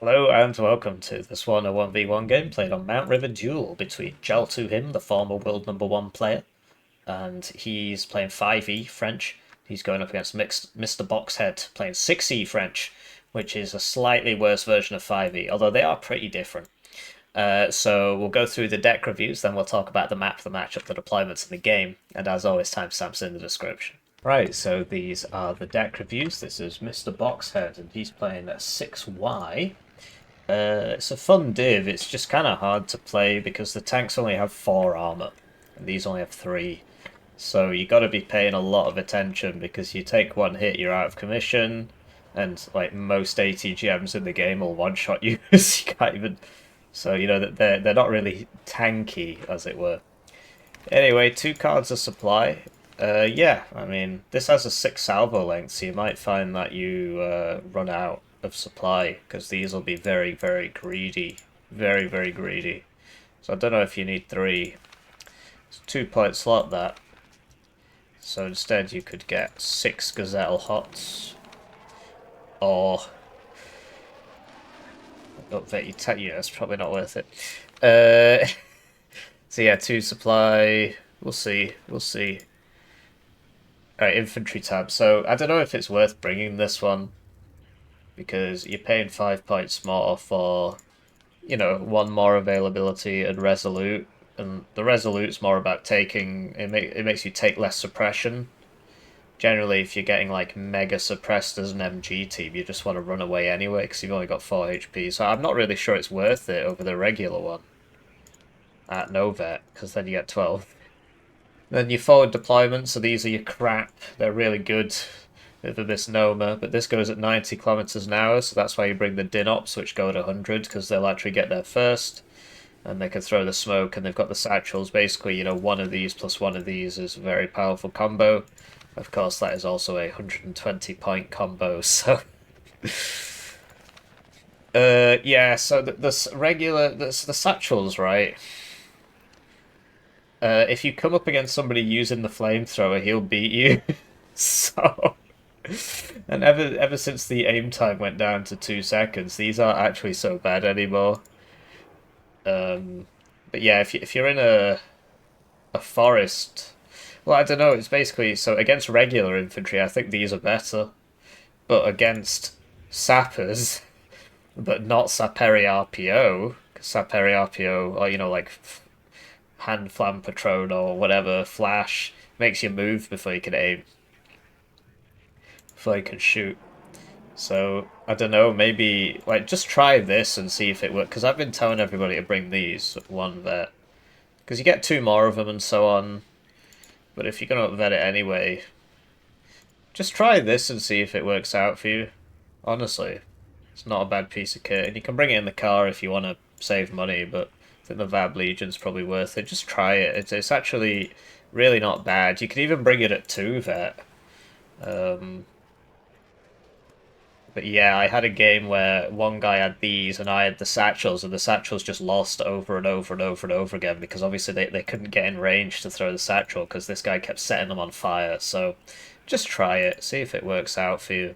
Hello and welcome to this Warno 1v1 game played on Mount River Duel between JelToHim, the former world #1 player, and he's playing 5e French. He's going up against MrBoxHead playing 6e French, which is a slightly worse version of 5e, although they are pretty different. So we'll go through the deck reviews, then we'll talk about the map, the matchup, the deployments, and the game, and as always, timestamps in the description. Right, so these are the deck reviews. This is MrBoxHead, and he's playing a 6y. It's a fun div. It's just kind of hard to play because the tanks only have 4 armor, and these only have 3. So you got to be paying a lot of attention because you take one hit, you're out of commission, and like most ATGMs in the game will one-shot you. So you can't even. So you know that they're not really tanky, as it were. Anyway, 2 cards of supply. Yeah, I mean this has a 6 salvo length, so you might find that you run out of supply because these will be very, very greedy. Very, very greedy. So I don't know if you need 3. It's a 2-point slot that. So instead you could get 6 Gazelle Hots. Or I don't bet you yeah, it's probably not worth it. So yeah, 2 supply. We'll see. We'll see. Alright, infantry tab. So I don't know if it's worth bringing this one, because you're paying 5 points more for, you know, 1 more availability and resolute, and the resolute's more about taking it makes you take less suppression. Generally, if you're getting like mega suppressed as an MG team, you just want to run away anyway because you've only got 4 HP. So I'm not really sure it's worth it over the regular one at no vet, because then you get 12. Then your forward deployment, so these are your crap. They're really good. Bit of a misnomer, but this goes at 90 kilometers an hour, so that's why you bring the Dinops, which go at 100, because they'll actually get there first, and they can throw the smoke, and they've got the satchels. Basically, you know, one of these plus one of these is a very powerful combo. Of course, that is also a 120-point combo, so... yeah, so the satchels, right? If you come up against somebody using the flamethrower, he'll beat you. So... And ever since the aim time went down to 2 seconds, these aren't actually so bad anymore. But yeah, if you're in a forest, well, I don't know. It's basically, so against regular infantry, I think these are better, but against sappers, but not Saperi RPO, because Saperi RPO, or you know, like hand flam patron or whatever, flash makes you move before you can aim, before you can shoot. So, I don't know, maybe, like, just try this and see if it works, because I've been telling everybody to bring these at 1 vet, because you get 2 more of them and so on, but if you're going to vet it anyway, just try this and see if it works out for you. Honestly, it's not a bad piece of kit, and you can bring it in the car if you want to save money, but I think the Vab Legion's probably worth it. Just try it, it's actually really not bad. You could even bring it at 2 vet. But yeah, I had a game where one guy had these and I had the satchels, and the satchels just lost over and over and over and over again because obviously they couldn't get in range to throw the satchel because this guy kept setting them on fire. So just try it, see if it works out for you.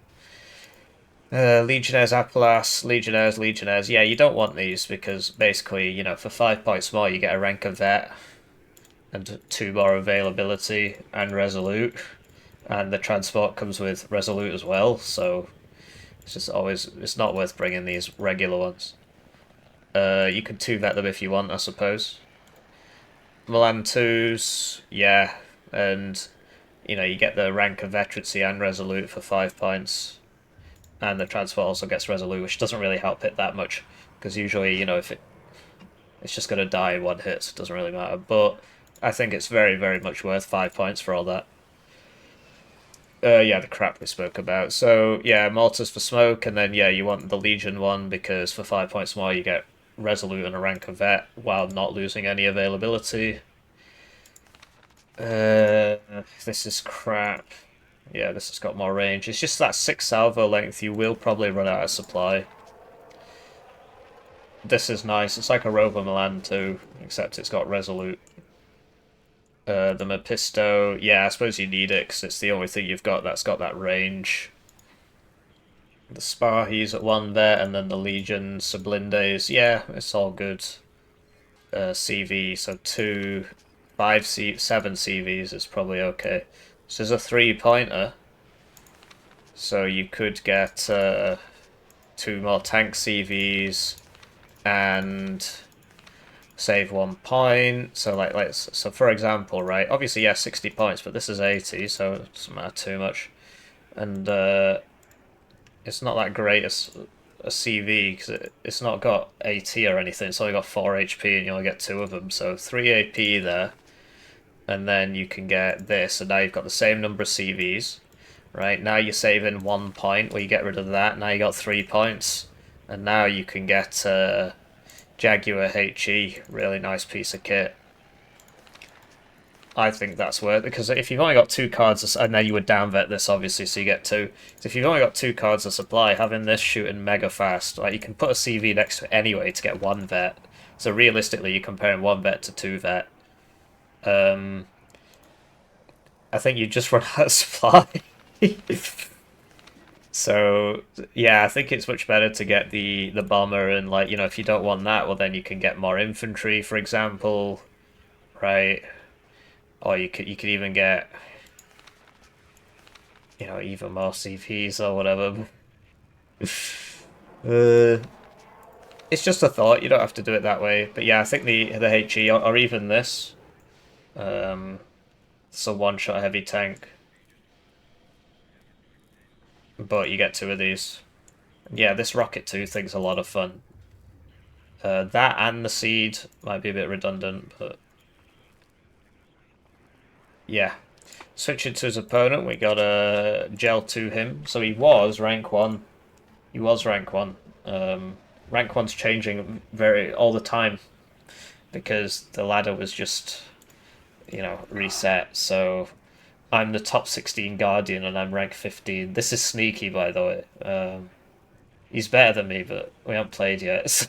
Legionnaires Appelas, Legionnaires. Yeah, you don't want these because basically, you know, for 5 points more you get a rank of vet and 2 more availability and resolute. And the transport comes with resolute as well, so it's just always, it's not worth bringing these regular ones. You can 2-vet them if you want, I suppose. Milan 2s, yeah, and you know, you get the rank of veterancy and resolute for 5 points. And the transport also gets resolute, which doesn't really help it that much, because usually, you know, if it's just going to die in 1 hit, so it doesn't really matter. But I think it's very, very much worth 5 points for all that. Yeah, the crap we spoke about. So, yeah, mortars for smoke, and then, yeah, you want the Legion one, because for 5 points more you get resolute and a rank of vet, while not losing any availability. This is crap. Yeah, this has got more range. It's just that 6 salvo length, you will probably run out of supply. This is nice. It's like a Rover Milan too, except it's got resolute. The Mephisto, yeah, I suppose you need it because it's the only thing you've got that's got that range. The Spahis at 1 vet, and then the Legion Sublindes. Yeah, it's all good. CV, so 2, 5, 7 CVs is probably okay. So there's a 3-pointer. So you could get 2 more tank CVs and save 1 point. So so for example, right? Obviously, yeah, 60 points, but this is 80, so it doesn't matter too much. And it's not that great as a CV because it's not got AT or anything. It's only got 4 HP and you only get 2 of them. So 3 AP there, and then you can get this. And now you've got the same number of CVs. Right, now you're saving 1 point where you get rid of that. Now you got 3 points. And now you can get Jaguar HE, really nice piece of kit. I think that's worth it, because if you've only got 2 cards, and then you would down vet this obviously, so you get 2. So if you've only got 2 cards of supply, having this shooting mega fast, like you can put a CV next to it anyway to get 1 vet. So realistically, you're comparing 1 vet to 2 vet. I think you just run out of supply. So yeah, I think it's much better to get the bomber, and like, you know, if you don't want that, well then you can get more infantry, for example, right? Or you could even get, you know, even more CVs or whatever. It's just a thought. You don't have to do it that way. But yeah, I think the HE or even this, it's a 1-shot heavy tank. But you get 2 of these. Yeah, this Rocket 2 thing's a lot of fun. That and the Seed might be a bit redundant, but yeah. Switching to his opponent, we got a JelToHim. So he was rank 1. He was rank 1. Rank 1's changing all the time because the ladder was just, you know, reset. So I'm the top 16 Guardian and I'm rank 15. This is sneaky, by the way. He's better than me, but we haven't played yet.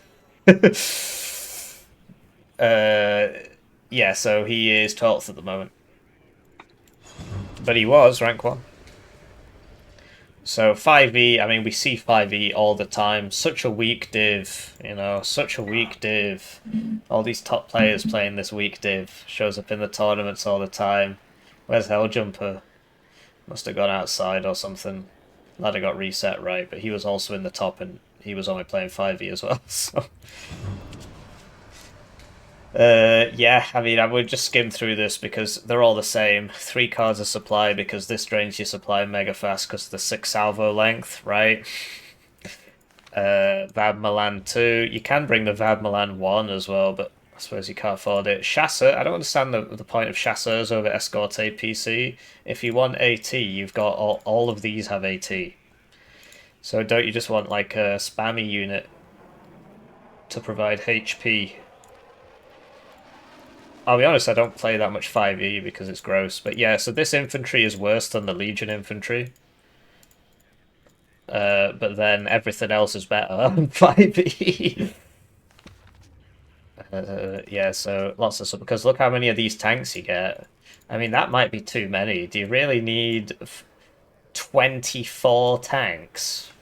Yeah, so he is 12th at the moment. But he was rank 1. So 5e, I mean, we see 5e all the time. Such a weak div, you know, such a weak div. All these top players playing this weak div. Shows up in the tournaments all the time. Where's Helljumper? Must have gone outside or something. Ladder got reset, right, but he was also in the top and he was only playing 5e as well, so... yeah, I mean, I would just skim through this because they're all the same. 3 cards of supply because this drains your supply mega fast because of the 6 salvo length, right? Vad Milan 2. You can bring the Vad Milan 1 as well, but I suppose you can't afford it. Chasseur. I don't understand the point of Chasseurs over Escorte PC. If you want AT, you've got all of these have AT. So don't you just want like a spammy unit to provide HP? I'll be honest, I don't play that much 5e because it's gross. But yeah, so this infantry is worse than the Legion infantry. But then everything else is better on 5e. Yeah, so lots of stuff. Because look how many of these tanks you get. I mean, that might be too many. Do you really need 24 tanks?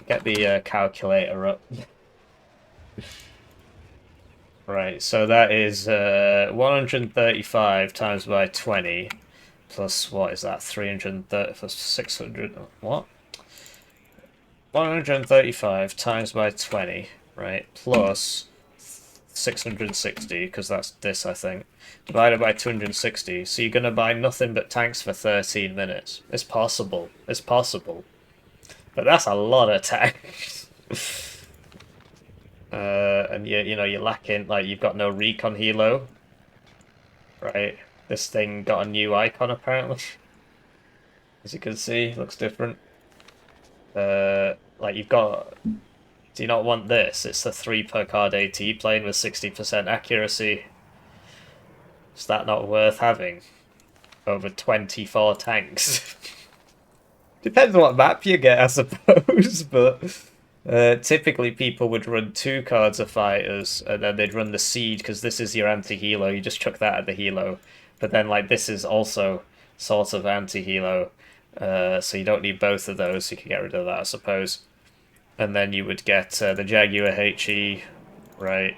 Get the calculator up. Right, so that is 135 times by 20, plus what is that? 330 plus 600. What? 135 times by 20, right? Plus 660, because that's this, I think. Divided by 260. So you're going to buy nothing but tanks for 13 minutes. It's possible. It's possible. But that's a lot of tanks. And you know, you're lacking, like, you've got no recon helo, right? This thing got a new icon apparently. As you can see, looks different. Like, you've got, do you not want this? It's the 3 per card AT plane with 60% accuracy. Is that not worth having? Over 24 tanks. Depends on what map you get, I suppose, but... typically people would run 2 cards of fighters and then they'd run the Seed because this is your anti-helo. You just chuck that at the helo. But then, like, this is also sort of anti-helo. So you don't need both of those, so you can get rid of that, I suppose. And then you would get the Jaguar HE, right?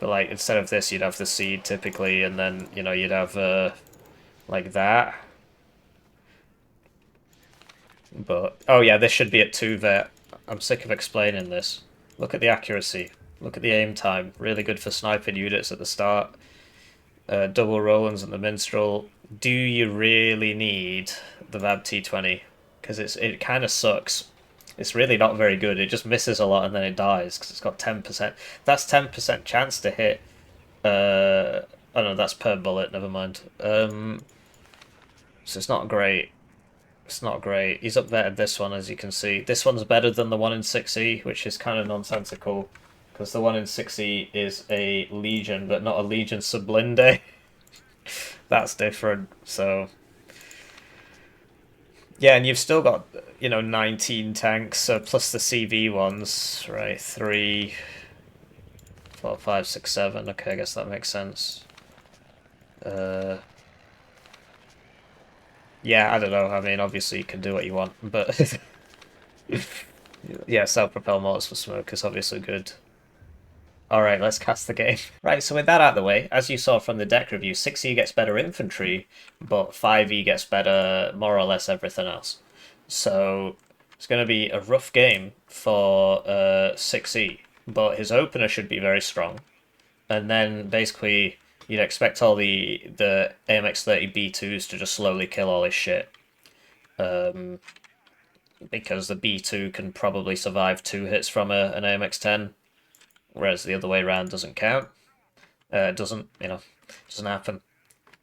But like instead of this, you'd have the seed typically, and then you'd have like that. But oh yeah, this should be at 2 vet. I'm sick of explaining this. Look at the accuracy. Look at the aim time. Really good for sniping units at the start. Double Rollins and the Minstrel. Do you really need the VAB T20? Because it kind of sucks. It's really not very good. It just misses a lot and then it dies because it's got 10%. That's 10% chance to hit. Oh no, that's per bullet. Never mind. So it's not great. It's not great. He's up there at this one, as you can see. This one's better than the one in 6E, which is kind of nonsensical. Because the one in 6E is a Legion, but not a Legion Sublinde. That's different, so... Yeah, and you've still got, 19 tanks, so plus the CV ones, right? 3, 4, 5, 6, 7. Okay, I guess that makes sense. Yeah, I don't know. I mean, obviously you can do what you want, but... yeah, self-propelled mortars for smoke is obviously good. Alright, let's cast the game. Right, so with that out of the way, as you saw from the deck review, 6E gets better infantry, but 5E gets better more or less everything else. So it's going to be a rough game for 6E, but his opener should be very strong. And then basically you'd expect all the AMX-30 B2s to just slowly kill all his shit. Because the B2 can probably survive 2 hits from an AMX-10. Whereas the other way around doesn't count. Doesn't happen.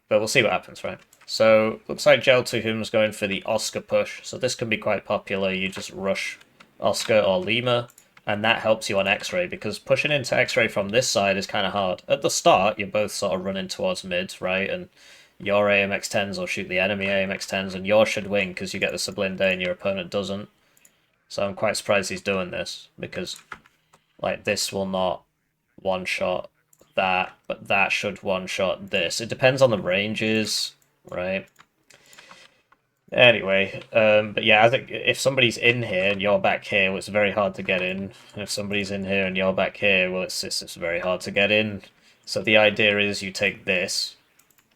But we'll see what happens, right? So, looks like JelToHim's going for the Oscar push. So this can be quite popular. You just rush Oscar or Lima, and that helps you on X-Ray, because pushing into X-Ray from this side is kind of hard. At the start, you're both sort of running towards mid, right? And your AMX-10s will shoot the enemy AMX-10s, and yours should win because you get the Sublinde and your opponent doesn't. So I'm quite surprised he's doing this, because like this will not one-shot that, but that should one-shot this. It depends on the ranges, right? Anyway, but yeah, I think if somebody's in here and you're back here, well, it's very hard to get in. And if somebody's in here and you're back here, well, it's very hard to get in. So the idea is you take this,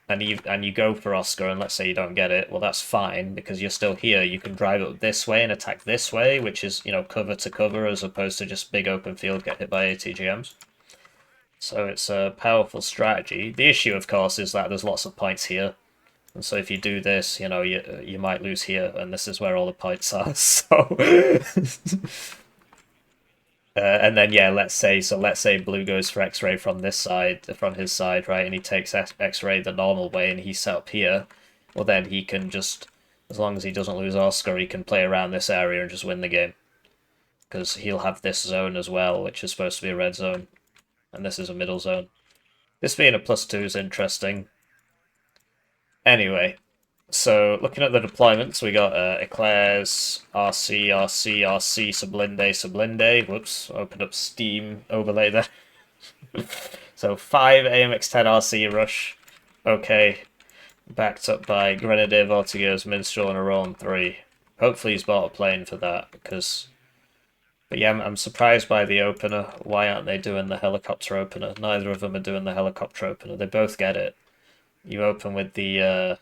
and you go for Oscar, and let's say you don't get it, well, that's fine, because you're still here. You can drive up this way and attack this way, which is, cover to cover, as opposed to just big open field, get hit by ATGMs. So it's a powerful strategy. The issue, of course, is that there's lots of points here. And so if you do this, you might lose here, and this is where all the points are, so... and then, yeah, let's say Blue goes for X-Ray from this side, from his side, right, and he takes X-Ray the normal way, and he's set up here, well then he can just, as long as he doesn't lose Oscar, he can play around this area and just win the game. Because he'll have this zone as well, which is supposed to be a red zone, and this is a middle zone. This being a +2 is interesting. Anyway, so looking at the deployments, we got Eclairs, RC, RC, RC, Sublinde, Sublinde. Whoops, opened up Steam overlay there. So 5 AMX-10 RC rush. Okay. Backed up by Grenadier, Voltigeurs, Minstrel, and a Roland 3. Hopefully he's bought a plane for that, because... But yeah, I'm surprised by the opener. Why aren't they doing the helicopter opener? Neither of them are doing the helicopter opener. They both get it. You open with the...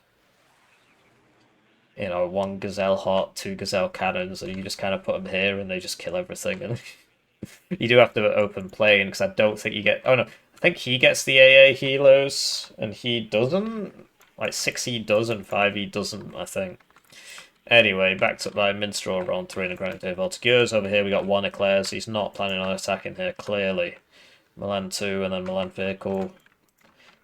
one Gazelle Hot, 2 Gazelle Cannons, and you just kind of put them here and they just kill everything. And you do have to open plane, because I don't think you get... Oh no, I think he gets the AA helos, and he doesn't? Like 6E does and 5E doesn't, I think. Anyway, backed up by Minstrel, round 3 and a Grenadier Voltigeurs. Over here we got 1 Eclairs. He's not planning on attacking here, clearly. Milan 2 and then Milan Vehicle.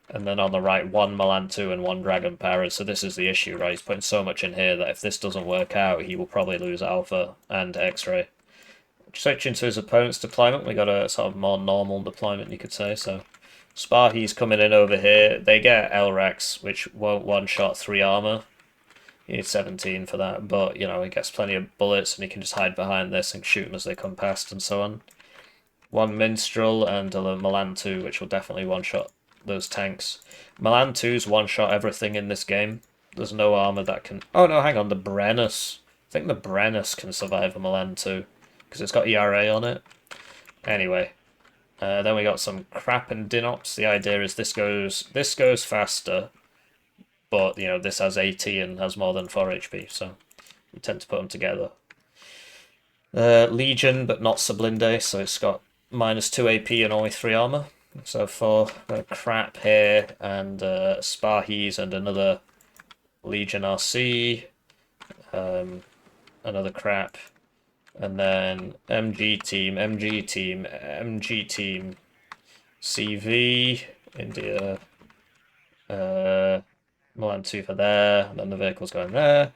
And then on the right, 1 Milan 2 and 1 Dragon Parrot. So this is the issue, right? He's putting so much in here that if this doesn't work out, he will probably lose Alpha and X-Ray. Switching to his opponent's deployment, we got a sort of more normal deployment, you could say. So Sparhy's coming in over here. They get LREX, which won't one-shot 3 armor. You need 17 for that, but, he gets plenty of bullets, and he can just hide behind this and shoot them as they come past and so on. 1 Minstrel and a Milan 2, which will definitely one-shot those tanks. Milan 2's one-shot everything in this game. There's no armor that can... Oh, no, hang on, the Brennus. I think the Brennus can survive a Milan too, because it's got ERA on it. Anyway, then we got some crap and Dinops. The idea is this goes faster, but, you know, this has 80 and has more than 4 HP, so we tend to put them together. Legion, but not Sublinde, so it's got -2 AP and only 3 armor. So 4 crap here, and Sparhees and another Legion RC, another crap, and then MG team, CV, India, Milan 2 for there, and then the vehicle's going there.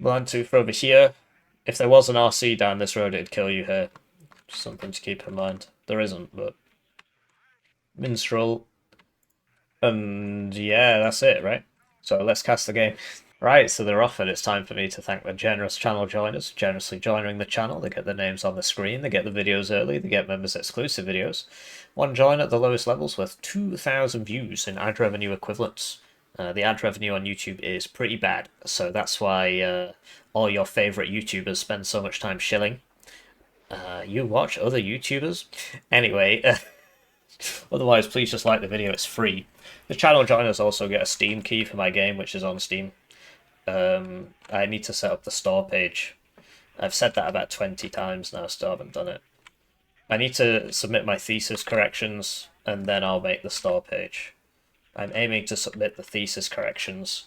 Milan 2 for over here. If there was an RC down this road, it'd kill you here. Just something to keep in mind. There isn't, but... Minstrel. And yeah, that's it, right? So let's cast the game. Right, so they're off, and it's time for me to thank the generous channel joiners, generously joining the channel. They get their names on the screen, they get the videos early, they get members exclusive videos. One join at the lowest levels with 2,000 views in ad revenue equivalents. The ad revenue on YouTube is pretty bad, so that's why all your favourite YouTubers spend so much time shilling. You watch other YouTubers? Anyway, otherwise please just like the video, it's free. The channel joiners also get a Steam key for my game, which is on Steam. I need to set up the store page. I've said that about 20 times now, still haven't done it. I need to submit my thesis corrections, and then I'll make the store page. I'm aiming to submit the thesis corrections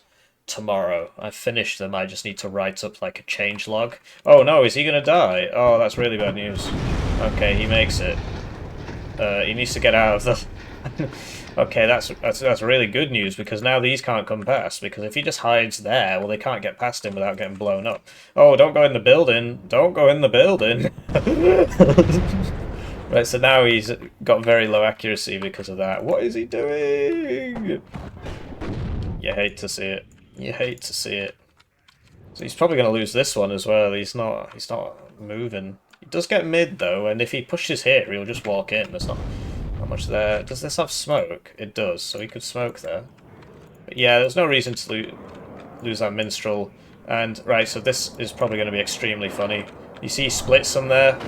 tomorrow. I've finished them, I just need to write up like a change log. Oh no, is he gonna die? Oh, that's really bad news. Okay, he makes it. He needs to get out of the... Okay, that's really good news, because now these can't come past, because if he just hides there, well, they can't get past him without getting blown up. Oh, don't go in the building! Don't go in the building! Right, so now he's got very low accuracy because of that. What is he doing? You hate to see it. You hate to see it. So he's probably going to lose this one as well. He's not moving. He does get mid though, and if he pushes here, he'll just walk in. There's not much there. Does this have smoke? It does, so he could smoke there. But yeah, there's no reason to lose that minstrel. And right, so this is probably going to be extremely funny. You see he splits some there.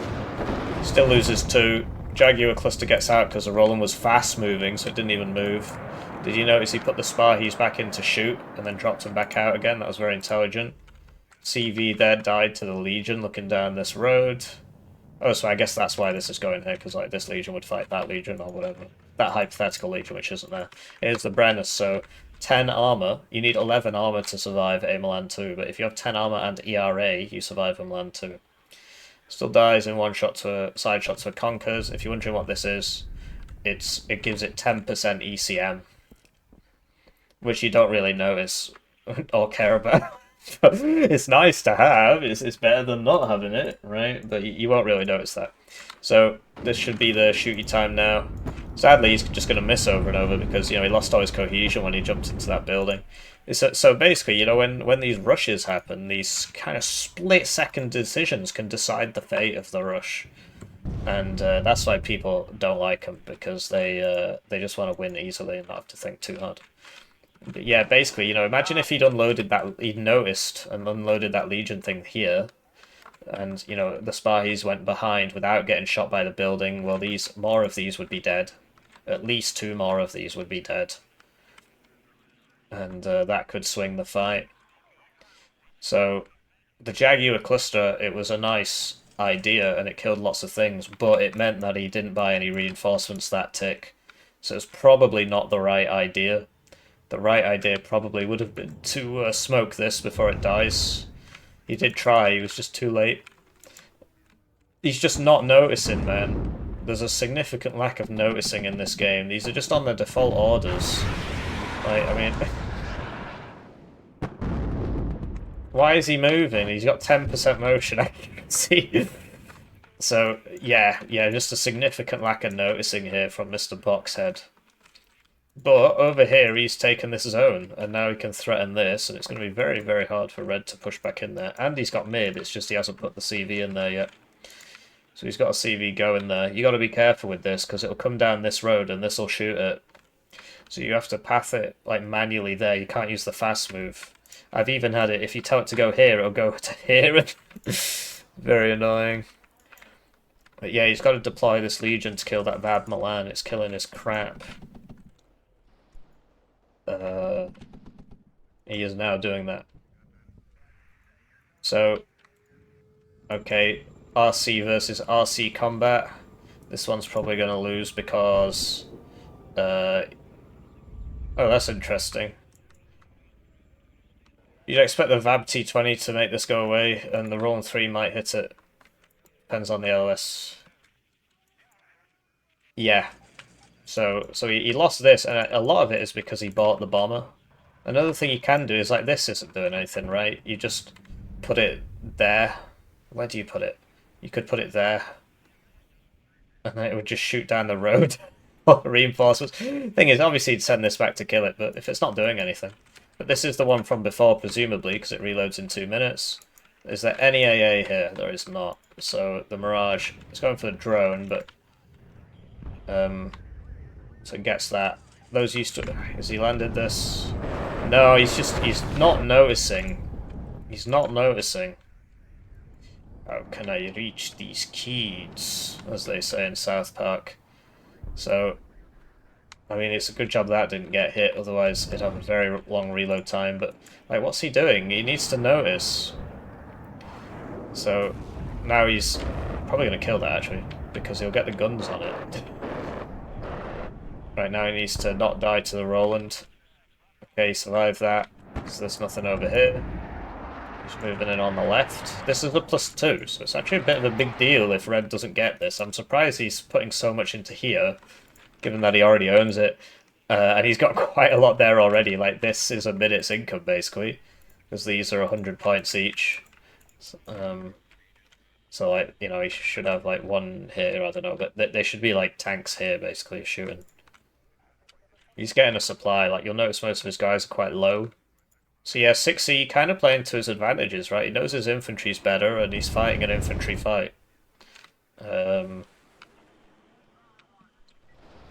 Still loses 2. Jaguar cluster gets out because the Roland was fast moving, so it didn't even move. Did you notice he put the Sparhees back in to shoot and then dropped him back out again? That was very intelligent. CV there died to the Legion looking down this road. Oh, so I guess that's why this is going here, because like this Legion would fight that Legion or whatever. That hypothetical Legion, which isn't there. Here's the Brennus, so 10 armor. You need 11 armor to survive a Milan 2, but if you have 10 armor and ERA, you survive a Milan 2. Still dies in one shot to a side shot to a Conkers. If you're wondering what this is, it gives it 10% ECM, which you don't really notice or care about. It's nice to have. It's better than not having it, right? But you won't really notice that. So this should be the shooty time now. Sadly, he's just going to miss over and over because, you know, he lost all his cohesion when he jumped into that building. So basically, you know, when these rushes happen, these kind of split-second decisions can decide the fate of the rush. And that's why people don't like them, because they just want to win easily and not have to think too hard. But yeah, basically, you know, imagine if he'd noticed and unloaded that Legion thing here, and, you know, the Sparhees went behind without getting shot by the building. Well, more of these would be dead. At least 2 more of these would be dead. And that could swing the fight. So, the Jaguar cluster, it was a nice idea, and it killed lots of things, but it meant that he didn't buy any reinforcements that tick. So it's probably not the right idea. The right idea probably would have been to smoke this before it dies. He did try, he was just too late. He's just not noticing, man. There's a significant lack of noticing in this game. These are just on the default orders. Like, I mean... Why is he moving? He's got 10% motion accuracy. So, yeah, just a significant lack of noticing here from MrBoxHead. But over here, he's taken this zone, and now he can threaten this, and it's going to be very, very hard for Red to push back in there. And he's got mid, it's just he hasn't put the CV in there yet. So he's got a CV going there. You got to be careful with this, because it'll come down this road, and this will shoot it. So you have to path it like manually there. You can't use the fast move. I've even had it, if you tell it to go here, it'll go to here. Very annoying. But yeah, he's got to deploy this Legion to kill that Vab Milan. It's killing his crap. He is now doing that. So, okay, RC versus RC combat. This one's probably going to lose because... oh, that's interesting. You'd expect the VAB T20 to make this go away, and the Roll 3 might hit it. Depends on the LS. Yeah. So he lost this, and a lot of it is because he bought the bomber. Another thing you can do is, like, this isn't doing anything, right? You just put it there. Where do you put it? You could put it there. And then it would just shoot down the road. Reinforcements. Thing is, obviously you'd send this back to kill it, but if it's not doing anything. But this is the one from before, presumably, because it reloads in 2 minutes. Is there any AA here? There is not. So the Mirage is going for the drone, but... so it gets that. Those used to... Has he landed this? No, he's not noticing. He's not noticing. How can I reach these kids? As they say in South Park. So... I mean, it's a good job that didn't get hit, otherwise it'd have a very long reload time, but, like, what's he doing? He needs to notice. So, now he's probably going to kill that, actually, because he'll get the guns on it. Right, now he needs to not die to the Roland. Okay, survive that, so there's nothing over here. He's moving in on the left. This is a +2, so it's actually a bit of a big deal if Red doesn't get this. I'm surprised he's putting so much into here, given that he already owns it. And he's got quite a lot there already. Like, this is a minute's income, basically. Because these are 100 points each. So, like, you know, he should have, like, one here, I don't know. But they should be, like, tanks here, basically, shooting. He's getting a supply. Like, you'll notice most of his guys are quite low. So, yeah, 6E kind of playing to his advantages, right? He knows his infantry's better, and he's fighting an infantry fight.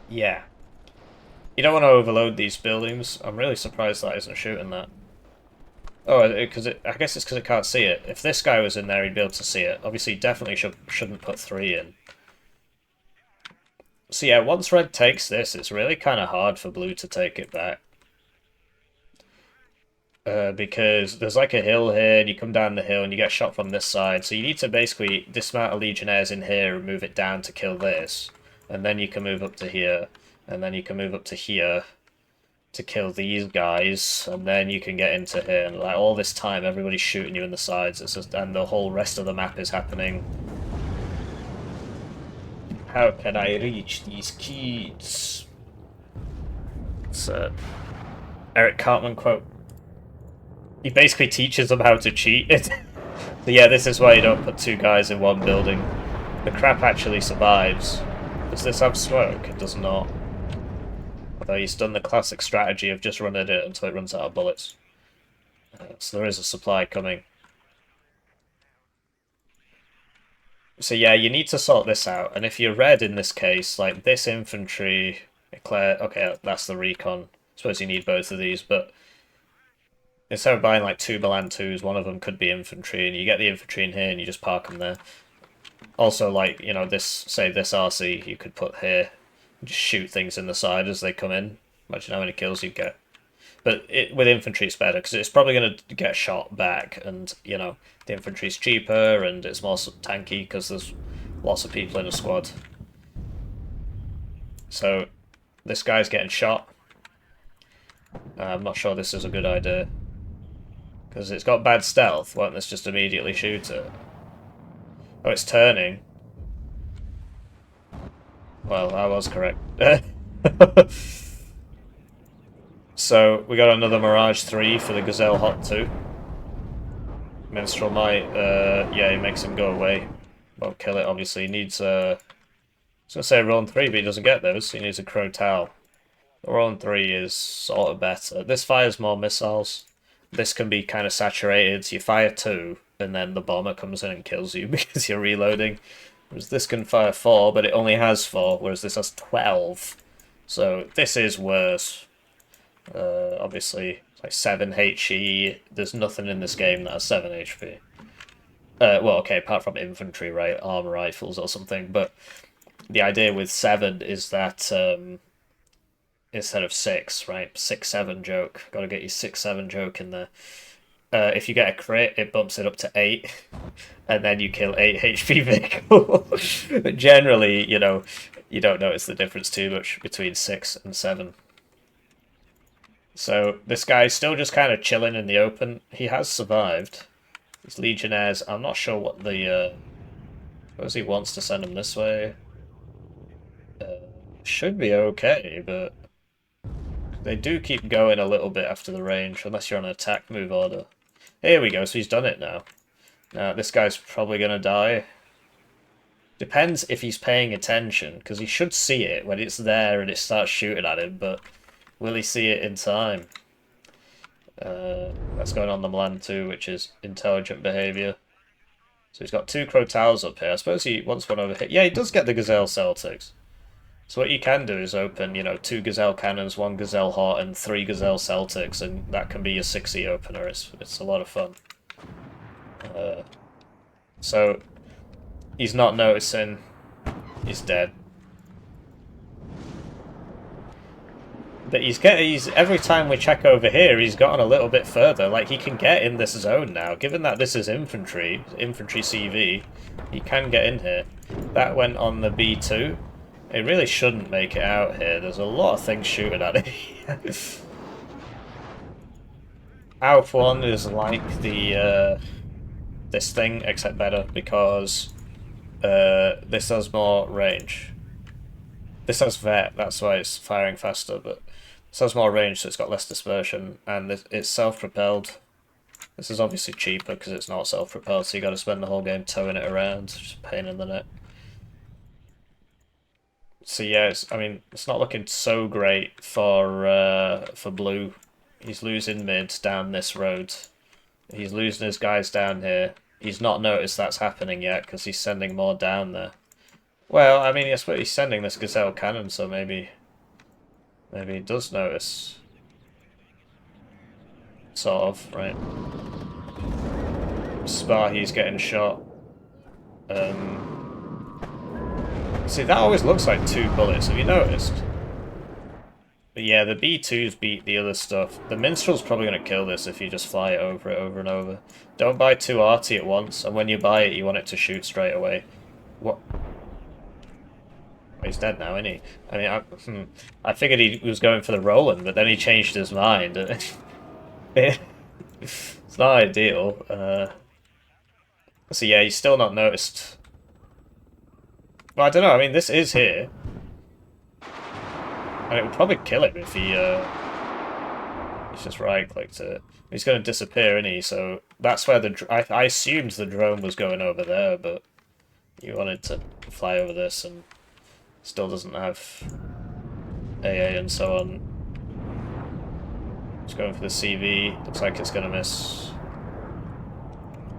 Yeah. You don't want to overload these buildings. I'm really surprised that isn't shooting that. Oh, because I guess it's because it can't see it. If this guy was in there, he'd be able to see it. Obviously, definitely shouldn't put 3 in. So yeah, once Red takes this, it's really kind of hard for Blue to take it back. Because there's like a hill here, and you come down the hill, and you get shot from this side. So you need to basically dismount a Legionnaires in here and move it down to kill this. And then you can move up to here, and then you can move up to here to kill these guys, and then you can get into here. And like all this time, everybody's shooting you in the sides. It's just, and the whole rest of the map is happening. How can I reach these kids? It's Eric Cartman quote. He basically teaches them how to cheat. So yeah, this is why you don't put 2 guys in one building. The crap actually survives. Does this have smoke? It does not. Although he's done the classic strategy of just running it until it runs out of bullets. So there is a supply coming. So yeah, you need to sort this out. And if you're Red in this case, like this infantry... Okay, that's the recon. I suppose you need both of these, but... Instead of buying like 2 Milan 2s, one of them could be infantry, and you get the infantry in here and you just park them there. Also, like, you know, say this RC you could put here. Just shoot things in the side as they come in. Imagine how many kills you get. But with infantry it's better, because it's probably going to get shot back, and, you know, the infantry's cheaper, and it's more tanky, because there's lots of people in a squad. So, this guy's getting shot. I'm not sure this is a good idea. Because it's got bad stealth, won't this just immediately shoot it? Oh, it's turning. Well, I was correct. So, we got another Mirage 3 for the Gazelle Hot 2. Minstrel might, yeah, he makes him go away. Won't kill it, obviously. He needs, I was going to say Rowan 3, but he doesn't get those. He needs a Crow Tau. The Rowan 3 is sort of better. This fires more missiles. This can be kind of saturated, so you fire 2, and then the bomber comes in and kills you because you're reloading. Whereas this can fire 4, but it only has 4, whereas this has 12. So this is worse. Obviously, it's like 7 HE. There's nothing in this game that has 7 HP. Well, okay, apart from infantry, right? Armor rifles or something. But the idea with 7 is that instead of 6, right? 6-7 joke. Got to get your 6-7 joke in there. If you get a crit, it bumps it up to 8, and then you kill 8 HP vehicle. But generally, you know, you don't notice the difference too much between 6 and 7. So this guy's still just kind of chilling in the open. He has survived. His legionnaires, I'm not sure what the... suppose he wants to send them this way. Should be okay, but... they do keep going a little bit after the range, unless you're on an attack move order. Here we go, so he's done it now. Now, this guy's probably going to die. Depends if he's paying attention, because he should see it when it's there and it starts shooting at him, but will he see it in time? That's going on the Milan too, which is intelligent behaviour. So he's got 2 Crotals up here. I suppose he wants one over here. Yeah, he does get the Gazelle Celtics. So what you can do is open, you know, 2 Gazelle Cannons, 1 Gazelle Hot, and 3 Gazelle Celtics, and that can be your 6E opener. It's a lot of fun. So he's not noticing. He's dead. But he's every time we check over here, he's gotten a little bit further. Like, he can get in this zone now. Given that this is infantry CV, he can get in here. That went on the B2. It really shouldn't make it out here. There's a lot of things shooting at it. Alpha 1 is like the this thing, except better, because this has more range. This has vet, that's why it's firing faster, but this has more range, so it's got less dispersion, and it's self-propelled. This is obviously cheaper because it's not self-propelled, so you got to spend the whole game towing it around. Just a pain in the neck. So yeah, I mean, it's not looking so great for blue. He's losing mids down this road. He's losing his guys down here. He's not noticed that's happening yet because he's sending more down there. Well, I mean, I suppose he's sending this Gazelle cannon, so maybe he does notice. Sort of, right? Sparhy's getting shot. See, that always looks like 2 bullets, have you noticed? But yeah, the B2s beat the other stuff. The Minstrel's probably going to kill this if you just fly it over and over. Don't buy 2 arty at once, and when you buy it, you want it to shoot straight away. What? He's dead now, isn't he? I mean, I figured he was going for the Roland, but then he changed his mind. It's not ideal. So yeah, he's still not noticed. Well, I don't know, I mean, this is here. And it would probably kill him if he, he's just right-clicked it. He's going to disappear, isn't he? So that's where I assumed the drone was going over there, but you wanted to fly over this and still doesn't have AA and so on. Just going for the CV. Looks like it's going to miss.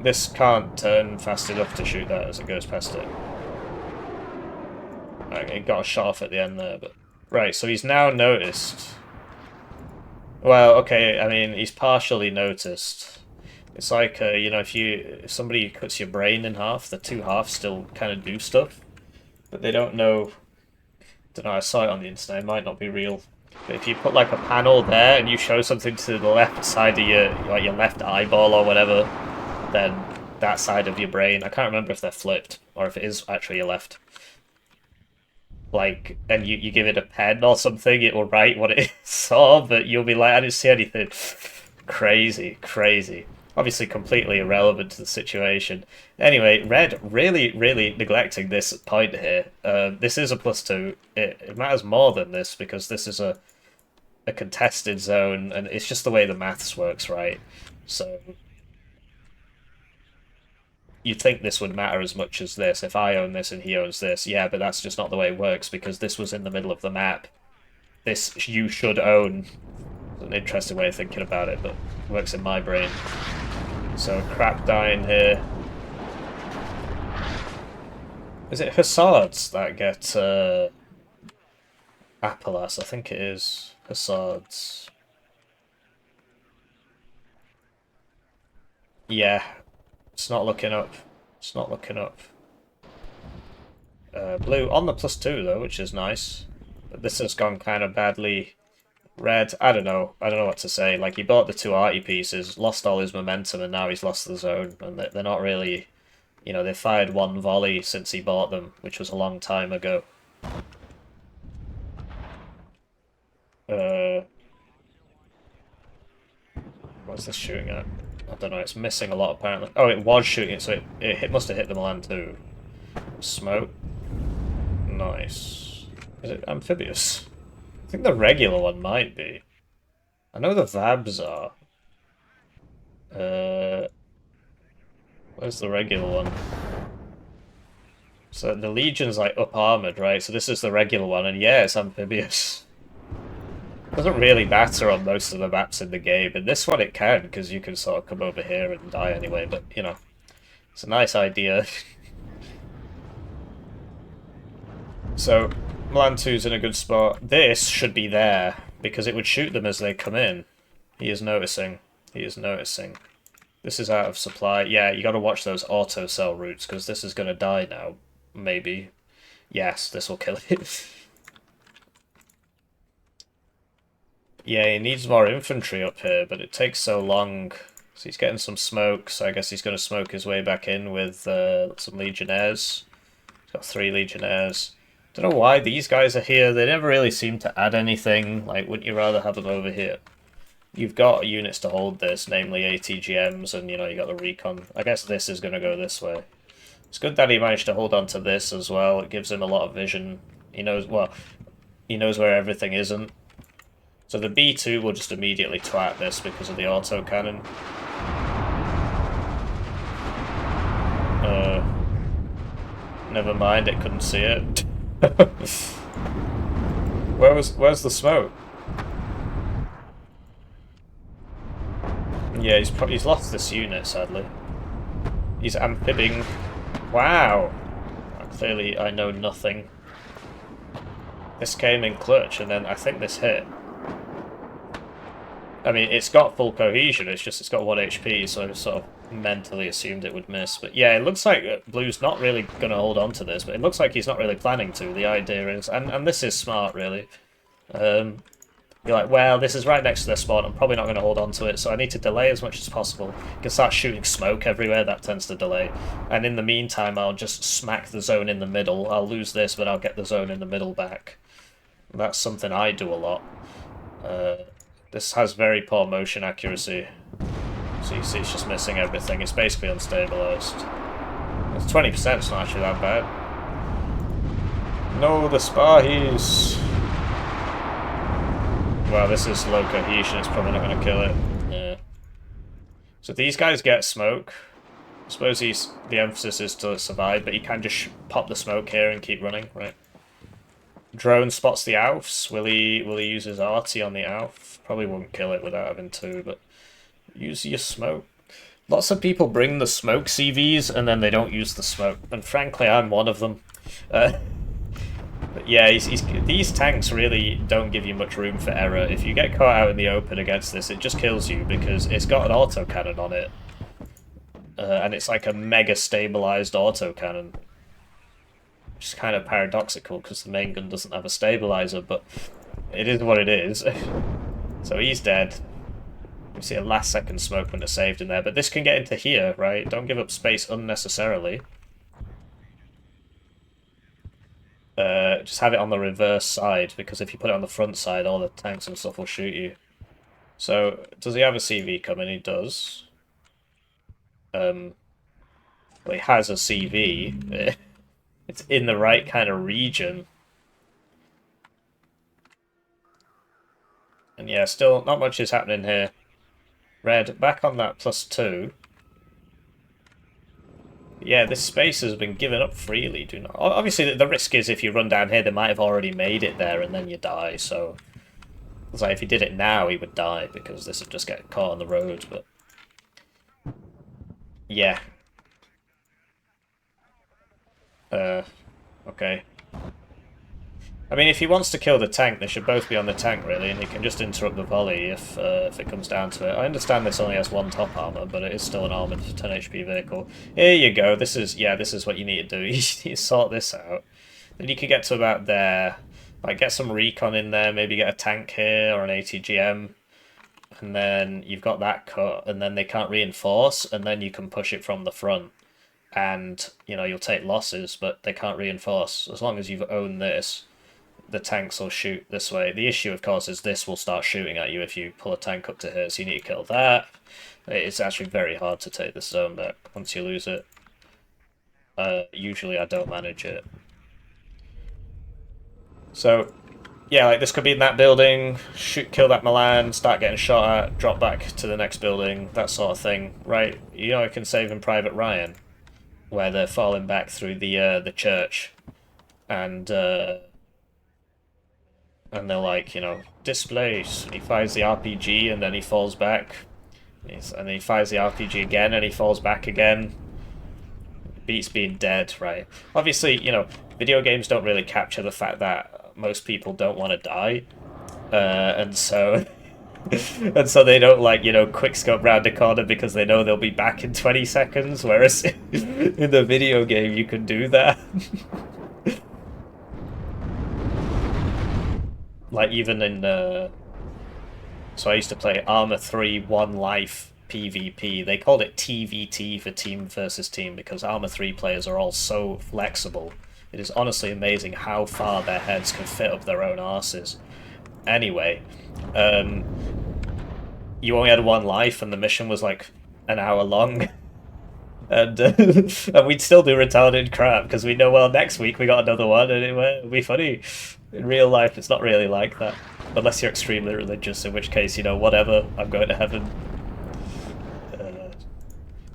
This can't turn fast enough to shoot that as it goes past it. Right, it got a shot off at the end there, but... Right, so he's now noticed. Well, okay, I mean, he's partially noticed. It's like, you know, if somebody cuts your brain in half, the 2 halves still kind of do stuff. But they don't know... Don't know, I saw it on the internet, it might not be real. But if you put like a panel there and you show something to the left side of your left eyeball or whatever, then that side of your brain, I can't remember if they're flipped or if it is actually your left. Like, and you give it a pen or something, it will write what it saw, but you'll be like, I didn't see anything. Crazy, crazy. Obviously completely irrelevant to the situation. Anyway, Red really, really neglecting this point here. This is a +2. It matters more than this because this is a contested zone, and it's just the way the maths works, right? So you'd think this would matter as much as this. If I own this and he owns this, yeah, but that's just not the way it works because this was in the middle of the map. This you should own. It's an interesting way of thinking about it, but it works in my brain. So crap dying here. Is it Hussards that get Appelas? I think it is Hussards. Yeah, it's not looking up. It's not looking up. Blue on the +2 though, which is nice. But this has gone kind of badly. Red, I don't know. I don't know what to say. Like, he bought the two arty pieces, lost all his momentum, and now he's lost the zone. And they're not really... You know, they fired one volley since he bought them, which was a long time ago. What's this shooting at? I don't know, it's missing a lot apparently. Oh, it was shooting it, so it must have hit the Milan too. Smoke. Nice. Is it amphibious? I think the regular one might be. I know the Vabs are. Where's the regular one? So the Legion's like up armored, right? So this is the regular one, and yeah, it's amphibious. Doesn't really matter on most of the maps in the game. In this one it can, because you can sort of come over here and die anyway, but, you know, it's a nice idea. So, Milan 2's in a good spot. This should be there, because it would shoot them as they come in. He is noticing. He is noticing. This is out of supply. Yeah, you gotta watch those auto cell routes, because this is gonna die now. Maybe. Yes, this will kill it. Yeah, he needs more infantry up here, but it takes so long. So he's getting some smoke, so I guess he's going to smoke his way back in with some Legionnaires. He's got 3 Legionnaires. Don't know why these guys are here. They never really seem to add anything. Like, wouldn't you rather have them over here? You've got units to hold this, namely ATGMs, and, you know, you got the recon. I guess this is going to go this way. It's good that he managed to hold on to this as well. It gives him a lot of vision. He knows, well, he knows where everything isn't. So the B2 will just immediately twat this because of the autocannon. Never mind, it couldn't see it. Where's the smoke? Yeah, he's lost this unit, sadly. He's amphibing. Wow. Clearly I know nothing. This came in clutch, and then I think this hit. I mean, it's got full cohesion, it's just it's got 1 HP, so I sort of mentally assumed it would miss. But yeah, it looks like Blue's not really going to hold on to this, but it looks like he's not really planning to. The idea is, and this is smart, really. You're like, well, this is right next to their spawn, I'm probably not going to hold on to it, so I need to delay as much as possible. You can start shooting smoke everywhere, that tends to delay. And in the meantime, I'll just smack the zone in the middle. I'll lose this, but I'll get the zone in the middle back. That's something I do a lot. This has very poor motion accuracy. So you see it's just missing everything. It's basically unstabilized. It's 20%, it's not actually that bad. No, the Sparhies! Well, this is low cohesion, it's probably not going to kill it. Yeah. So these guys get smoke. I suppose the emphasis is to survive, but he can just pop the smoke here and keep running, right? Drone spots the Alfs. Will he use his arty on the Alf? Probably won't kill it without having 2, but use your smoke. Lots of people bring the smoke CVs and then they don't use the smoke, and frankly I'm one of them. But yeah, these tanks really don't give you much room for error. If you get caught out in the open against this, it just kills you because it's got an autocannon on it. And it's like a mega stabilized autocannon. Which is kind of paradoxical because the main gun doesn't have a stabilizer, but it is what it is. So he's dead. We see a last second smoke when it's saved in there, but this can get into here, right? Don't give up space unnecessarily. Just have it on the reverse side, because if you put it on the front side, all the tanks and stuff will shoot you. So, does he have a CV coming? He does. Well, he has a CV. It's in the right kind of region. And yeah, still not much is happening here. Red, back on that +2. Yeah, this space has been given up freely. Do not. Obviously, the risk is if you run down here, they might have already made it there, and then you die. So, it's like if he did it now, he would die because this would just get caught on the road. But yeah. Okay. I mean, if he wants to kill the tank, they should both be on the tank, really, and he can just interrupt the volley if it comes down to it. I understand this only has 1 top armor, but it is still an armored 10 HP vehicle. Here you go. This is what you need to do. You need to sort this out. Then you can get to about there. Like, get some recon in there, maybe get a tank here or an ATGM. And then you've got that cut, and then they can't reinforce, and then you can push it from the front. And, you know, you'll take losses, but they can't reinforce. As long as you've owned this, the tanks will shoot this way. The issue, of course, is this will start shooting at you if you pull a tank up to here, so you need to kill that. It's actually very hard to take this zone back once you lose it. Usually I don't manage it. So, yeah, like this could be in that building, kill that Milan, start getting shot at, drop back to the next building, that sort of thing, right? You know, I can save in Private Ryan, where they're falling back through the church, and they're like, you know, displace. And he fires the RPG, and then he falls back, and then he fires the RPG again, and he falls back again. Beats being dead, right? Obviously, you know, video games don't really capture the fact that most people don't want to die, and so and so they don't, like, you know, quickscope round a corner because they know they'll be back in 20 seconds, whereas in the video game you can do that. Like, even in so I used to play Arma 3 1 Life PvP. They called it TVT for team versus team because Arma 3 players are all so flexible. It is honestly amazing how far their heads can fit up their own arses. Anyway, you only had 1 life and the mission was like an hour long. And, and we'd still do retarded crap because we know, well, next week we got another one and it'll be funny. In real life, it's not really like that. Unless you're extremely religious, in which case, you know, whatever, I'm going to heaven.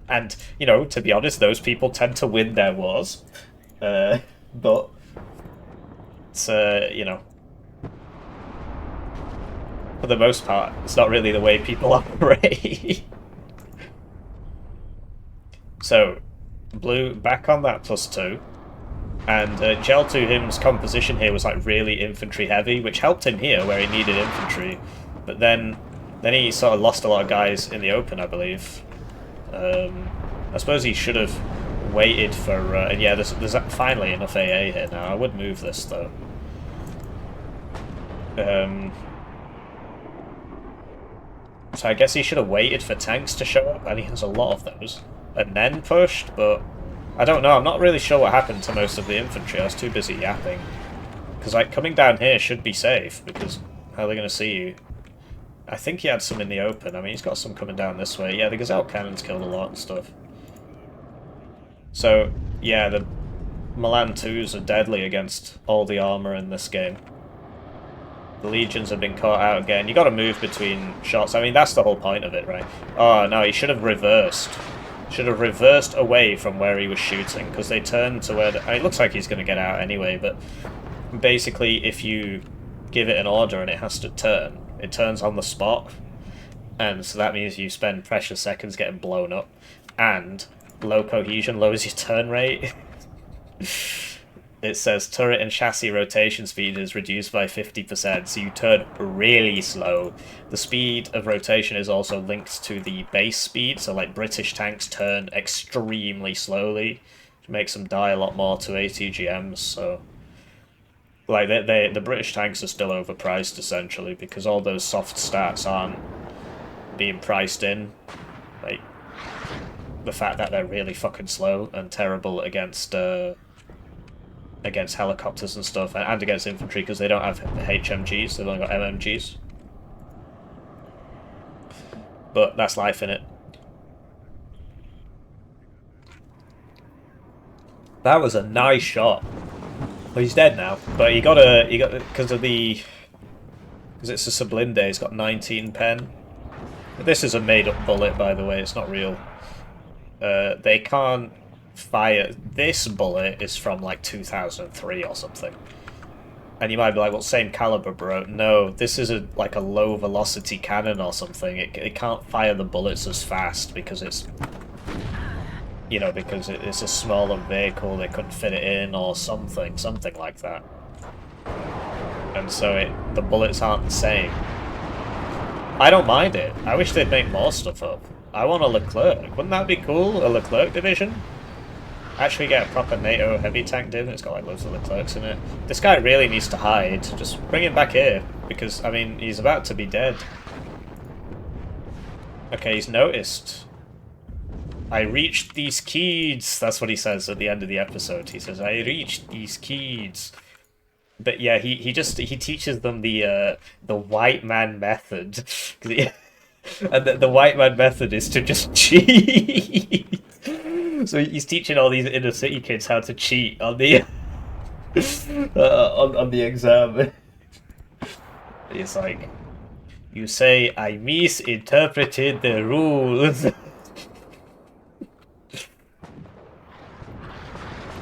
And, you know, to be honest, those people tend to win their wars. But it's, you know, for the most part, it's not really the way people operate. So, blue back on that +2. And JelToHim's composition here was like really infantry heavy, which helped him here where he needed infantry. But then he sort of lost a lot of guys in the open, I believe. I suppose he should have waited for... and yeah, there's finally enough AA here now. I would move this, though. So I guess he should have waited for tanks to show up, and he has a lot of those. And then pushed, but... I don't know, I'm not really sure what happened to most of the infantry. I was too busy yapping. Because, like, coming down here should be safe, because how are they going to see you? I think he had some in the open. I mean, he's got some coming down this way. Yeah, the Gazelle cannons killed a lot and stuff. So, yeah, the Milan 2s are deadly against all the armor in this game. The Legions have been caught out again. You got to move between shots. I mean, that's the whole point of it, right? Oh, no, he should have reversed. Should have reversed away from where he was shooting, because they turned to where... it looks like he's going to get out anyway, but basically if you give it an order and it has to turn, it turns on the spot, and so that means you spend precious seconds getting blown up, and low cohesion lowers your turn rate. It says turret and chassis rotation speed is reduced by 50%, so you turn really slow. The speed of rotation is also linked to the base speed, so like British tanks turn extremely slowly, which makes them die a lot more to ATGMs, so... like, the British tanks are still overpriced, essentially, because all those soft stats aren't being priced in. Like, the fact that they're really fucking slow and terrible against helicopters and stuff, and against infantry, because they don't have HMGs, they've only got MMGs. But that's life in it. That was a nice shot. Well, he's dead now, but he got because it's a Sublinde, he's got 19 pen. This is a made-up bullet, by the way, it's not real. They can't fire... This bullet is from like 2003 or something. And you might be like, well, same caliber, bro. No, this is like a low velocity cannon or something. It can't fire the bullets as fast because it's... you know, because it's a smaller vehicle, they couldn't fit it in or something like that. and so the bullets aren't the same. I don't mind it. I wish they'd make more stuff up. I want a Leclerc. Wouldn't that be cool? A Leclerc division? Actually get a proper NATO heavy tank div, and it's got like loads of Leclercs in it. This guy really needs to hide. Just bring him back here, because, I mean, he's about to be dead. Okay, he's noticed. I reached these keys. That's what he says at the end of the episode. He says, I reached these keys. But yeah, he teaches them the white man method. And the white man method is to just cheat. So he's teaching all these inner city kids how to cheat on the on the exam. It's like, you say I misinterpreted the rules.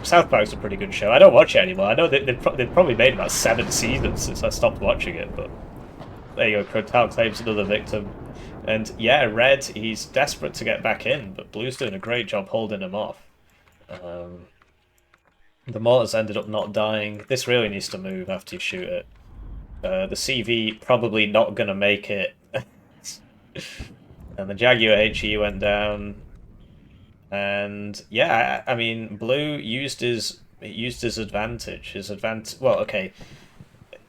South Park's a pretty good show. I don't watch it anymore. I know they've probably made about 7 seasons since I stopped watching it, but there you go. Crotal claims another victim. And yeah, Red, he's desperate to get back in, but Blue's doing a great job holding him off. The mortars ended up not dying. This really needs to move after you shoot it. The CV probably not going to make it. And the Jaguar HE went down. And yeah, I mean, Blue used his advantage. Well, okay.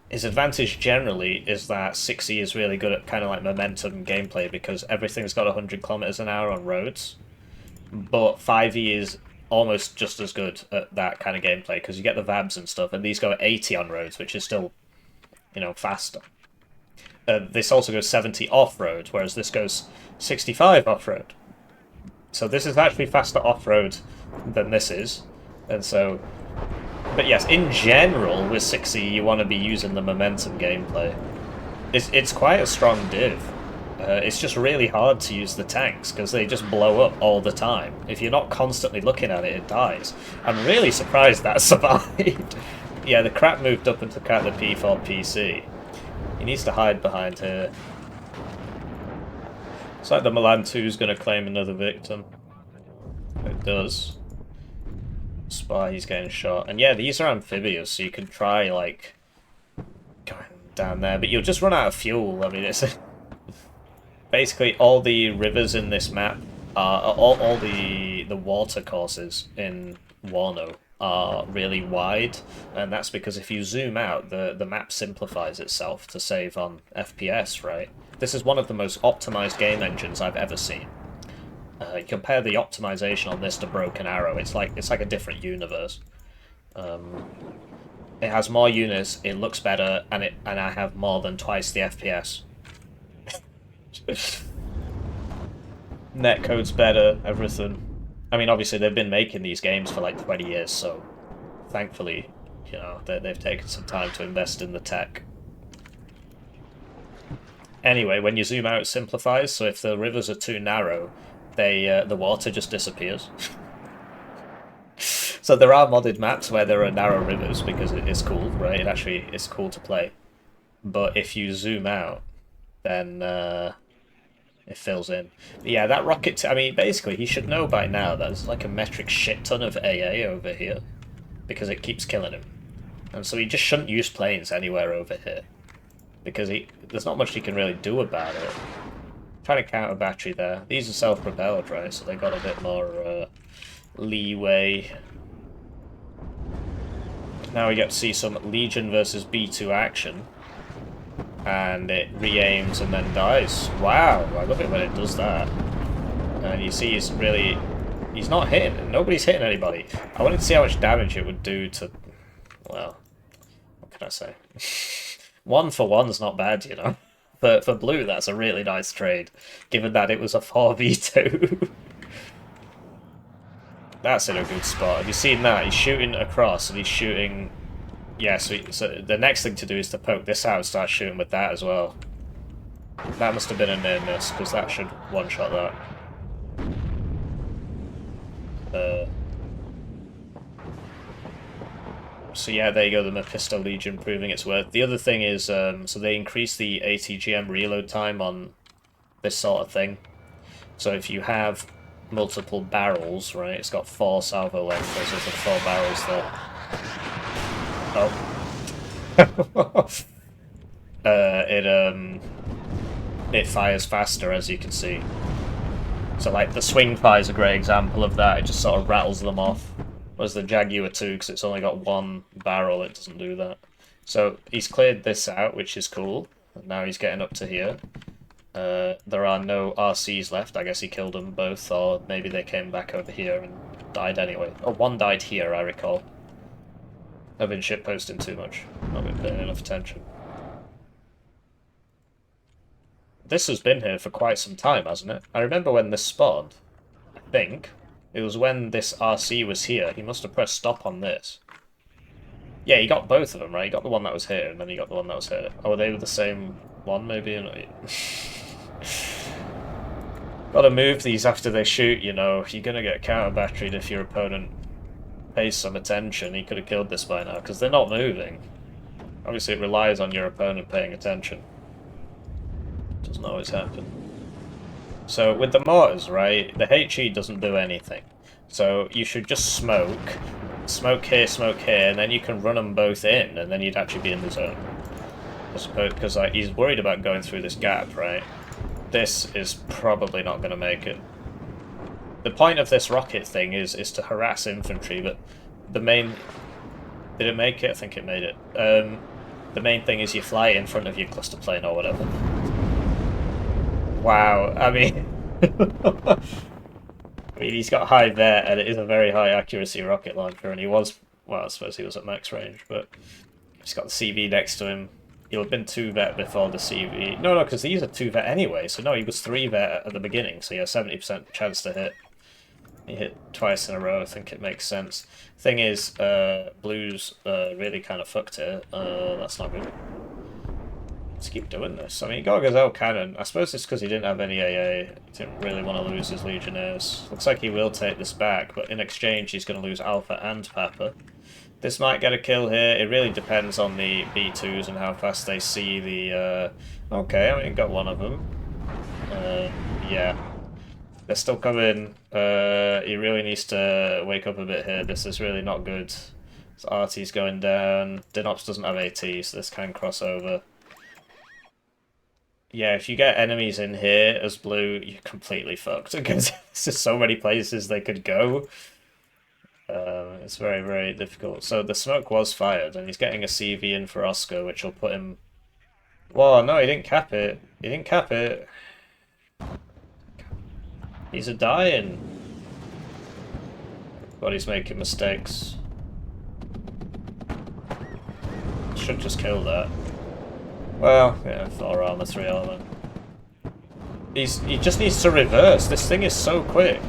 His advantage generally is that 6E is really good at kind of like momentum gameplay because everything's got 100 kilometers an hour on roads. But 5E is almost just as good at that kind of gameplay because you get the VABs and stuff, and these go at 80 on roads, which is still, you know, faster. This also goes 70 off-road, whereas this goes 65 off-road. So this is actually faster off-road than this is, and so... But yes, in general, with 6E, you want to be using the momentum gameplay. It's quite a strong div. It's just really hard to use the tanks, because they just blow up all the time. If you're not constantly looking at it, it dies. I'm really surprised that survived. Yeah, the crap moved up and took out the P4 PC. He needs to hide behind here. It's like the Milan 2 is going to claim another victim. It does. Spy, he's getting shot. And yeah, these are amphibious, so you can try, like, going down there, but you'll just run out of fuel. I mean, it's... Basically, all the rivers in this map are... All the water courses in Warno are really wide, and that's because if you zoom out, the map simplifies itself to save on FPS, right? This is one of the most optimized game engines I've ever seen. Compare the optimization on this to Broken Arrow. It's like a different universe. It has more units, it looks better, and I have more than twice the FPS. Netcode's better, everything. I mean, obviously they've been making these games for like 20 years, so thankfully, you know, they've taken some time to invest in the tech. Anyway, when you zoom out, it simplifies, so if the rivers are too narrow, the water just disappears. So there are modded maps where there are narrow rivers because it is cool, right? It's cool to play. But if you zoom out, then it fills in. But yeah, that rocket... I mean, basically, he should know by now that there's like a metric shit ton of AA over here because it keeps killing him. And so he just shouldn't use planes anywhere over here because there's not much he can really do about it. Trying to counter battery there. These are self-propelled, right? So they got a bit more leeway. Now we get to see some Legion versus B2 action. And it re-aims and then dies. Wow, I love it when it does that. And you see he's not hitting. Nobody's hitting anybody. I wanted to see how much damage it would do to... Well, what can I say? 1 for 1's not bad, you know. For Blue, that's a really nice trade, given that it was a 4v2. That's in a good spot. Have you seen that? He's shooting across, and he's shooting... Yeah, so the next thing to do is to poke this out and start shooting with that as well. That must have been a near miss, because that should one-shot that. So yeah, there you go, the Mephisto Legion proving its worth. The other thing is, so they increase the ATGM reload time on this sort of thing. So if you have multiple barrels, right, it's got 4 salvo lengths, so there's 4 barrels there. Oh. it fires faster, as you can see. So like the swing fire is a great example of that. It just sort of rattles them off. Whereas the Jaguar 2, because it's only got one barrel, it doesn't do that. So he's cleared this out, which is cool. And now he's getting up to here. There are no RCs left. I guess he killed them both, or maybe they came back over here and died anyway. Oh, one died here, I recall. I've been shitposting too much. Not been paying enough attention. This has been here for quite some time, hasn't it? I remember when this spawned. I think. It was when this RC was here. He must have pressed stop on this. Yeah, he got both of them, right? He got the one that was here, and then he got the one that was here. Oh, they were the same one, maybe? Gotta move these after they shoot, you know. You're gonna get counter-batteried if your opponent pays some attention. He could have killed this by now, because they're not moving. Obviously, it relies on your opponent paying attention. Doesn't always happen. So, with the mortars, right, the HE doesn't do anything. So, you should just smoke here, and then you can run them both in, and then you'd actually be in the zone. I suppose, because like, he's worried about going through this gap, right? This is probably not going to make it. The point of this rocket thing is to harass infantry, but the main... Did it make it? I think it made it. The main thing is you fly in front of your cluster plane or whatever. Wow, I mean... I mean, he's got high vet, and it is a very high accuracy rocket launcher, and he was... Well, I suppose he was at max range, but... He's got the CV next to him. He'll have been 2 vet before the CV. No, because these are 2 vet anyway, so no, he was 3 vet at the beginning, so he has 70% chance to hit. He hit twice in a row, I think it makes sense. Thing is, Blue's really kind of fucked here. That's not good. Let's keep doing this. I mean, he got a Gazelle cannon. I suppose it's because he didn't have any AA. He didn't really want to lose his Legionnaires. Looks like he will take this back, but in exchange he's going to lose Alpha and Papa. This might get a kill here. It really depends on the B2s and how fast they see the... Okay, I mean, got one of them. Yeah. They're still coming. He really needs to wake up a bit here. This is really not good. So RT's going down. Dinops doesn't have AT, so this can cross over. Yeah, if you get enemies in here as Blue, you're completely fucked, because there's just so many places they could go. It's very, very difficult. So the smoke was fired, and he's getting a CV in for Oscar, which will put him... Whoa, no, he didn't cap it. He didn't cap it. He's a dying. But he's making mistakes. Should just kill that. Well, yeah, 4 armor, 3 armor. He just needs to reverse. This thing is so quick.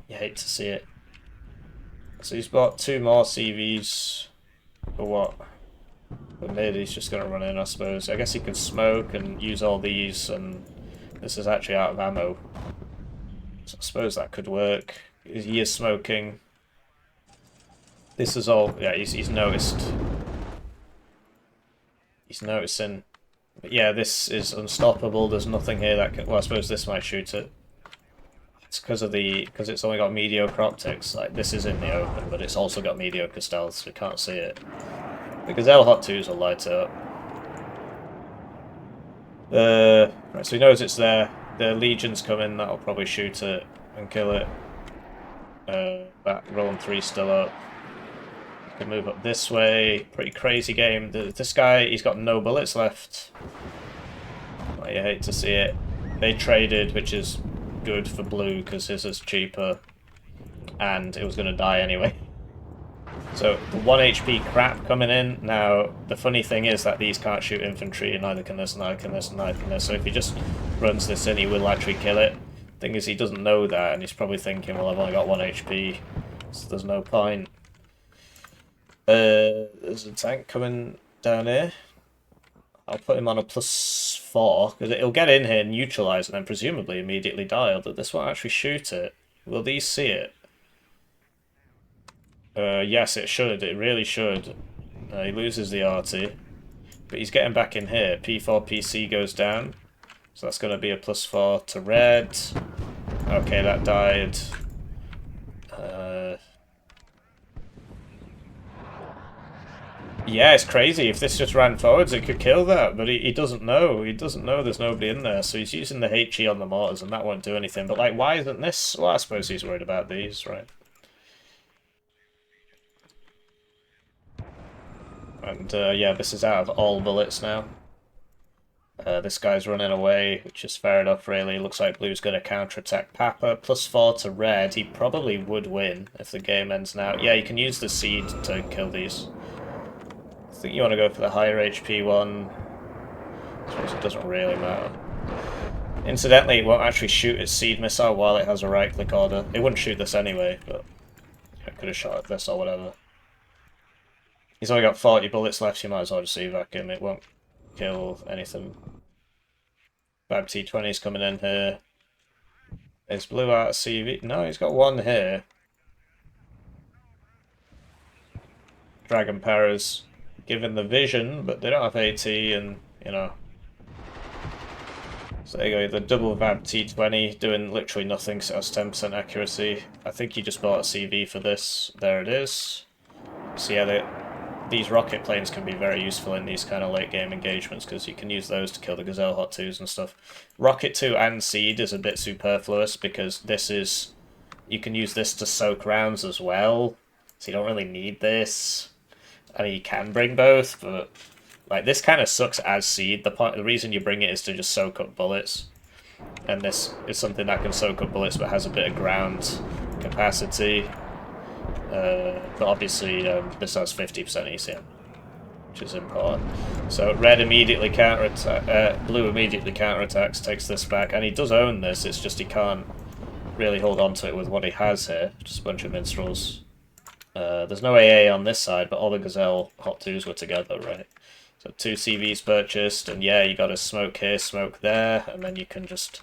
You hate to see it. So he's bought 2 more CVs. For what? But maybe he's just going to run in, I suppose. I guess he could smoke and use all these, and this is actually out of ammo. So I suppose that could work. He is smoking. This is all... Yeah, he's noticed. He's noticing. But yeah, this is unstoppable. There's nothing here that can... Well, I suppose this might shoot it. It's because it's only got mediocre optics. Like, this is in the open, but it's also got mediocre stealth, so we can't see it. The Gazelle Hot 2s will light it up. Right, so he knows it's there. The Legion's coming, that'll probably shoot it and kill it. That Roland 3's still up. You can move up this way. Pretty crazy game. This guy, he's got no bullets left. Oh, you hate to see it. They traded, which is good for Blue because his is cheaper, and it was going to die anyway. So the 1 HP crap coming in. Now the funny thing is that these can't shoot infantry, and neither can this, neither can this, and neither can this. So if he just runs this in, he will actually kill it. Thing is, he doesn't know that, and he's probably thinking, well, I've only got 1 HP, so there's no point. There's a tank coming down here. I'll put him on a +4, because it'll get in here, neutralise, and then presumably immediately die, although this won't actually shoot it. Will these see it? Yes, it should. It really should. He loses the RT, but he's getting back in here. P4 PC goes down, so that's going to be a +4 to red. Okay, that died. Yeah, it's crazy. If this just ran forwards, it could kill that, but he doesn't know. He doesn't know there's nobody in there, so he's using the HE on the mortars, and that won't do anything. But, like, why isn't this? Well, I suppose he's worried about these, right? And, yeah, this is out of all bullets now. This guy's running away, which is fair enough, really. Looks like Blue's going to counterattack Papa. +4 to Red. He probably would win if the game ends now. Yeah, you can use the Seed to kill these. I think you want to go for the higher HP one. I suppose it doesn't really matter. Incidentally, it won't actually shoot its Seed missile while it has a right-click order. It wouldn't shoot this anyway, but I could have shot at this or whatever. He's only got 40 bullets left, you might as well just evac him. It won't kill anything. Bab T20's coming in here. Is Blue out of CV? No, he's got one here. Dragon Paras given the vision, but they don't have AT, and, you know. So there you go, the double Vab T20 doing literally nothing, so it has 10% accuracy. I think he just bought a CV for this. There it is. So yeah, these rocket planes can be very useful in these kind of late game engagements because you can use those to kill the Gazelle Hot 2s and stuff. Rocket 2 and Seed is a bit superfluous because this is... You can use this to soak rounds as well, so you don't really need this. I mean, you can bring both, but like this kind of sucks as Seed. The reason you bring it is to just soak up bullets, and this is something that can soak up bullets but has a bit of ground capacity. But obviously this has 50% ECM, which is important. So Red immediately Blue immediately counterattacks, takes this back, and he does own this. It's just he can't really hold on to it with what he has here. Just a bunch of minstrels. There's no AA on this side, but all the Gazelle Hot 2s were together, right? So 2 CVs purchased, and yeah, you got to smoke here, smoke there, and then you can just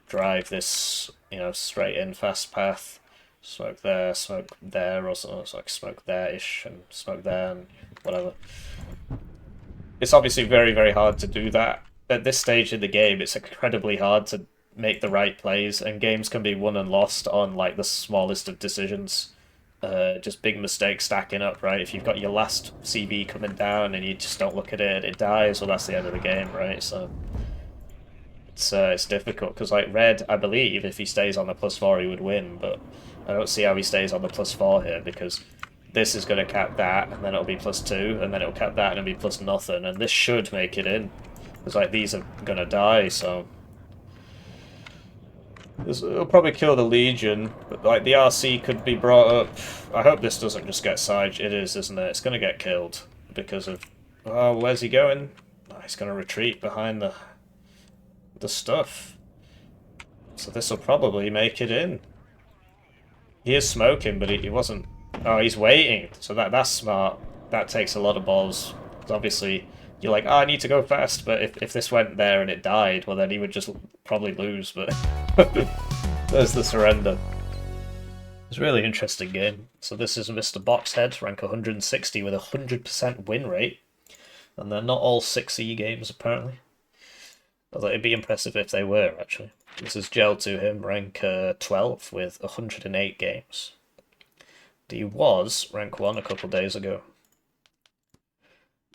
drive this, you know, straight in fast path. Smoke there, or something. It's like smoke there-ish, and smoke there, and whatever. It's obviously very, very hard to do that. At this stage in the game, it's incredibly hard to make the right plays, and games can be won and lost on, like, the smallest of decisions. Just big mistakes stacking up, right? If you've got your last CB coming down and you just don't look at it and it dies, well, that's the end of the game, right? So it's difficult, because, like, Red, I believe, if he stays on the +4, he would win, but I don't see how he stays on the +4 here, because this is going to cap that, and then it'll be +2, and then it'll cap that, and it'll be plus nothing, and this should make it in. Because, like, these are going to die, so... It'll probably kill the Legion, but, like, the RC could be brought up. I hope this doesn't just get sieged. It is, isn't it? It's going to get killed, because of... Oh, where's he going? Oh, he's going to retreat behind the stuff. So this will probably make it in. He is smoking, but he wasn't... Oh, he's waiting. So that's smart. That takes a lot of balls. Obviously, you're like, oh, I need to go fast, but if this went there and it died, well, then he would just probably lose, but... There's the surrender. It's a really interesting game. So this is MrBoxHead, rank 160 with a 100% win rate. And they're not all 6E games, apparently. Although it'd be impressive if they were, actually. This is JelToHim, rank 12 with 108 games. He was rank 1 a couple days ago.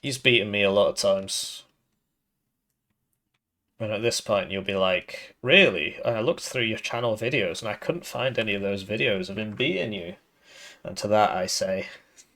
He's beaten me a lot of times. And at this point you'll be like, really? I looked through your channel videos and I couldn't find any of those videos of him beating you. And to that I say,